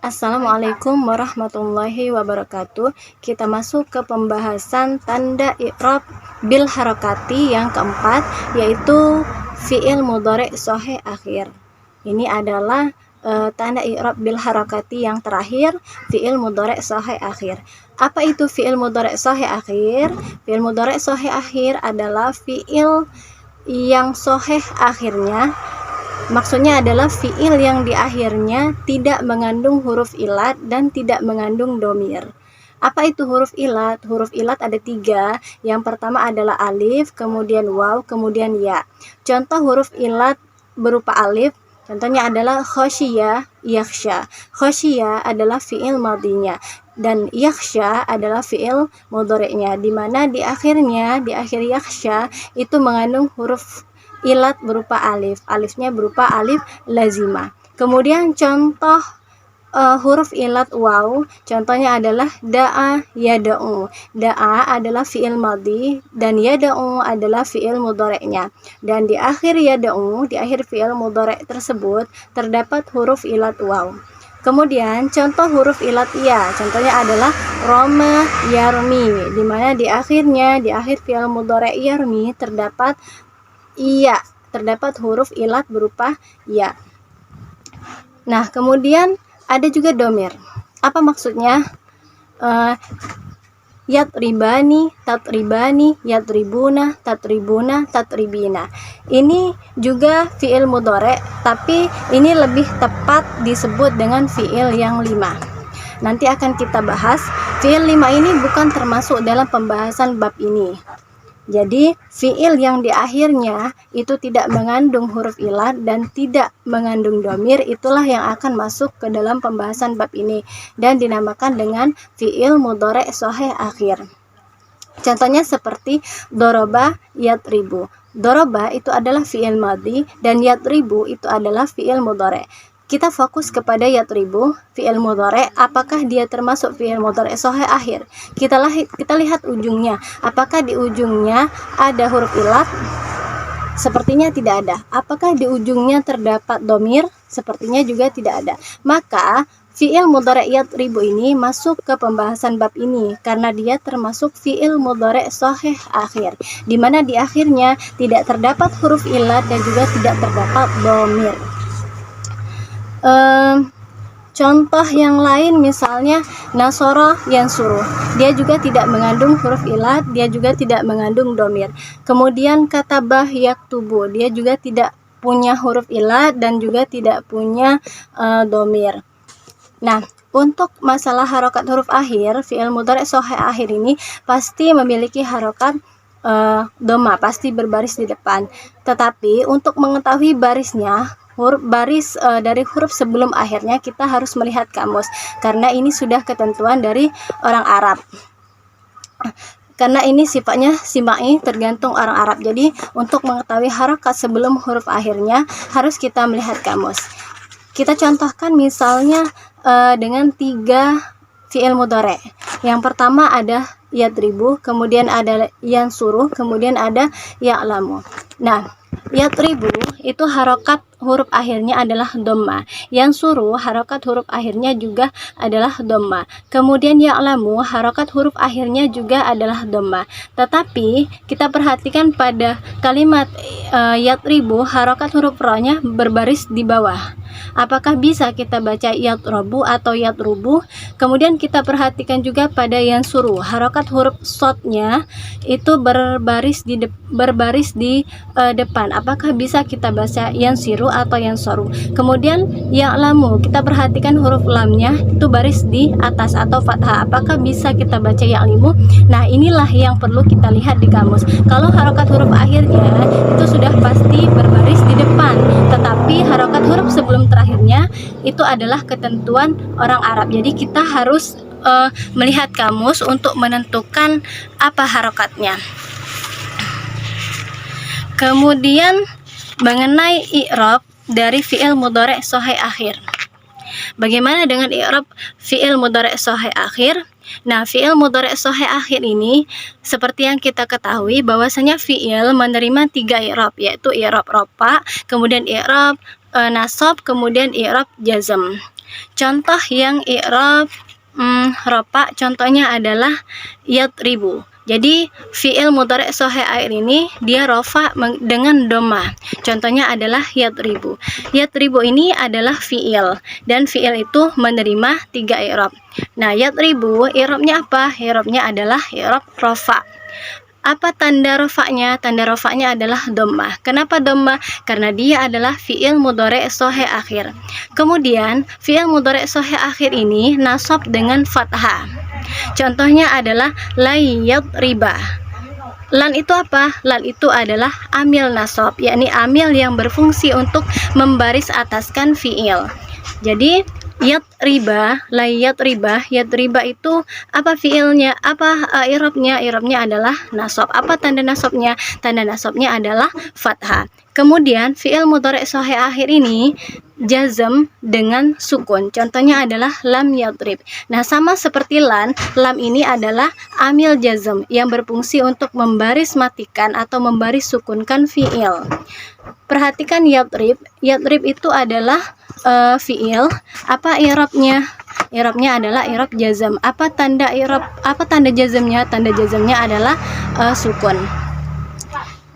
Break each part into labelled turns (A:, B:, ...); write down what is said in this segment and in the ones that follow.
A: Assalamualaikum warahmatullahi wabarakatuh. Kita masuk ke pembahasan tanda i'rab bil harakati yang keempat, yaitu fi'il mudhari' shahih akhir. Ini adalah tanda i'rab bil harakati yang terakhir, fi'il mudhari' shahih akhir. Apa itu fi'il mudhari' shahih akhir? Fi'il mudhari' shahih akhir adalah fi'il yang shahih akhirnya. Maksudnya adalah fiil yang di akhirnya tidak mengandung huruf ilat dan tidak mengandung domir. Apa itu huruf ilat? Huruf ilat ada 3. Yang pertama adalah alif, kemudian waw, kemudian ya. Contoh huruf ilat berupa alif, contohnya adalah khosyiya, yakhsha. Khosyiya adalah fiil madinya dan yakhsha adalah fiil mudhari'nya, di mana di akhir yakhsha itu mengandung huruf ilat berupa alif. Alifnya berupa alif lazimah. Kemudian contoh huruf ilat waw, contohnya adalah da'a, yada'u. Da'a adalah fi'il madhi dan yada'u adalah fi'il mudhari'nya. Dan di akhir yada'u, di akhir fi'il mudhari' tersebut terdapat huruf ilat waw. Kemudian contoh huruf ilat ya, contohnya adalah roma, yarmi, di mana di akhir fi'il mudhari' yarmi terdapat iya, terdapat huruf ilat berupa ya. Nah, kemudian ada juga domir. Apa maksudnya? Yatribani, tatribani, yatribuna, tatribuna, tatribina. Ini juga fi'il mudhari', tapi ini lebih tepat disebut dengan fi'il yang 5. Nanti akan kita bahas. Fi'il 5 ini bukan termasuk dalam pembahasan bab ini. Jadi, fi'il yang di akhirnya itu tidak mengandung huruf ilat dan tidak mengandung domir, itulah yang akan masuk ke dalam pembahasan bab ini dan dinamakan dengan fi'il mudhari' shahih akhir. Contohnya seperti doroba, yatribu. Doroba itu adalah fi'il madhi dan yatribu itu adalah fi'il mudhari'. Kita fokus kepada yatribu, fi'il mudhari', apakah dia termasuk fi'il mudhari' shahih akhir? Kita lihat ujungnya. Apakah di ujungnya ada huruf ilat? Sepertinya tidak ada. Apakah di ujungnya terdapat domir? Sepertinya juga tidak ada. Maka fi'il mudhari' yatribu ini masuk ke pembahasan bab ini karena dia termasuk fi'il mudhari' shahih akhir, di mana di akhirnya tidak terdapat huruf ilat dan juga tidak terdapat domir. Contoh yang lain misalnya nasoro yansuru, dia juga tidak mengandung huruf ilat, dia juga tidak mengandung domir. Kemudian katabah yaktubu, dia juga tidak punya huruf ilat dan juga tidak punya domir. Nah, untuk masalah harokat huruf akhir, fi'il mudhari' shahih akhir ini pasti memiliki harokat doma, pasti berbaris di depan. Tetapi untuk mengetahui barisnya, baris dari huruf sebelum akhirnya, kita harus melihat kamus karena ini sudah ketentuan dari orang Arab. Karena ini sifatnya simai, tergantung orang Arab. Jadi untuk mengetahui harokat sebelum huruf akhirnya harus kita melihat kamus. Kita contohkan misalnya dengan 3 fi'il mudhari'. Yang pertama ada yadribu, kemudian ada yansuru, kemudian ada ya'lamu. Nah, yatribu itu harokat huruf akhirnya adalah dhamma. Yansuru harokat huruf akhirnya juga adalah dhamma. Kemudian ya'lamu harokat huruf akhirnya juga adalah dhamma. Tetapi kita perhatikan pada kalimat yatribu, harokat huruf ra-nya berbaris di bawah. Apakah bisa kita baca yatrobu atau yatrubu? Kemudian kita perhatikan juga pada yansuru, harokat huruf shadnya itu berbaris di depan. Apakah bisa kita baca yansiru atau yansoru? Kemudian ya'lamu, kita perhatikan huruf lamnya itu baris di atas atau fathah. Apakah bisa kita baca ya'limu? Nah, inilah yang perlu kita lihat di kamus. Kalau harokat huruf akhirnya itu sudah pasti berbaris di depan, tetapi harokat huruf sebelum terakhirnya itu adalah ketentuan orang Arab. Jadi kita harus melihat kamus untuk menentukan apa harokatnya. Kemudian mengenai i'rab dari fi'il mudhari' shahih akhir. Bagaimana dengan i'rab fi'il mudhari' shahih akhir? Nah, fi'il mudhari' shahih akhir ini seperti yang kita ketahui bahwasanya fi'il menerima 3 i'rab, yaitu i'rab rafa, kemudian i'rab nasab, kemudian i'rab jazm. Contoh yang i'rab rafa contohnya adalah yadribu. Jadi fi'il mudhari' shahih akhir ini dia rafa dengan dhammah. Contohnya adalah yadribu. Yadribu ini adalah fi'il dan fi'il itu menerima 3 i'rab. Nah, yadribu i'rabnya apa? I'rabnya adalah i'rab rafa. Apa tanda rafa'nya? Tanda rafa'nya adalah dhammah. Kenapa dhammah? Karena dia adalah fi'il mudhari' shahih akhir. Kemudian fi'il mudhari' shahih akhir ini nasab dengan fathah. Contohnya adalah la yadriba. Lan itu apa? Lan itu adalah amil nasab, yakni amil yang berfungsi untuk membaris ataskan fi'il. Jadi yadriba, la yadriba, yadriba itu apa fiilnya? Apa i'rabnya? I'rabnya adalah nasab. Apa tanda nasabnya? Tanda nasabnya adalah fathah. Kemudian fi'il mudhari' shahih akhir ini jazm dengan sukun. Contohnya adalah lam yadrib. Nah, sama seperti lam ini adalah amil jazm yang berfungsi untuk membaris matikan atau membaris sukunkan fi'il. Perhatikan yadrib. Yadrib itu adalah fi'il. Apa i'rabnya? I'rabnya adalah i'rab jazm. Apa tanda i'rab? Apa tanda jazmnya? Tanda jazmnya adalah sukun.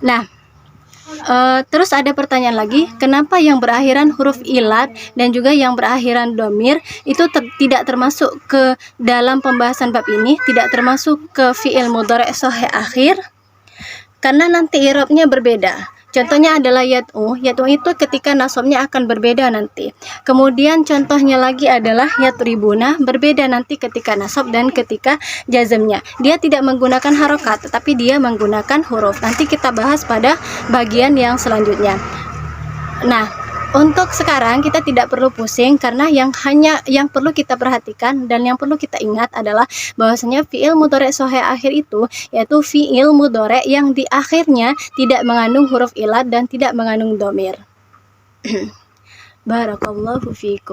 A: Nah, terus ada pertanyaan lagi, kenapa yang berakhiran huruf ilat dan juga yang berakhiran domir itu tidak termasuk ke dalam pembahasan bab ini, tidak termasuk ke fi'il mudhari' shahih akhir? Karena nanti i'rabnya berbeda. Contohnya adalah yad'u. Yad'u itu ketika nasabnya akan berbeda nanti. Kemudian contohnya lagi adalah yadribuna, berbeda nanti ketika nasab dan ketika jazmnya. Dia tidak menggunakan harokat, tetapi dia menggunakan huruf. Nanti kita bahas pada bagian yang selanjutnya. Nah, untuk sekarang kita tidak perlu pusing karena yang perlu kita perhatikan dan yang perlu kita ingat adalah bahwasanya fi'il mudhari' shahih akhir itu yaitu fi'il mudhari' yang di akhirnya tidak mengandung huruf ilat dan tidak mengandung dhamir. Barakallahu fiikum.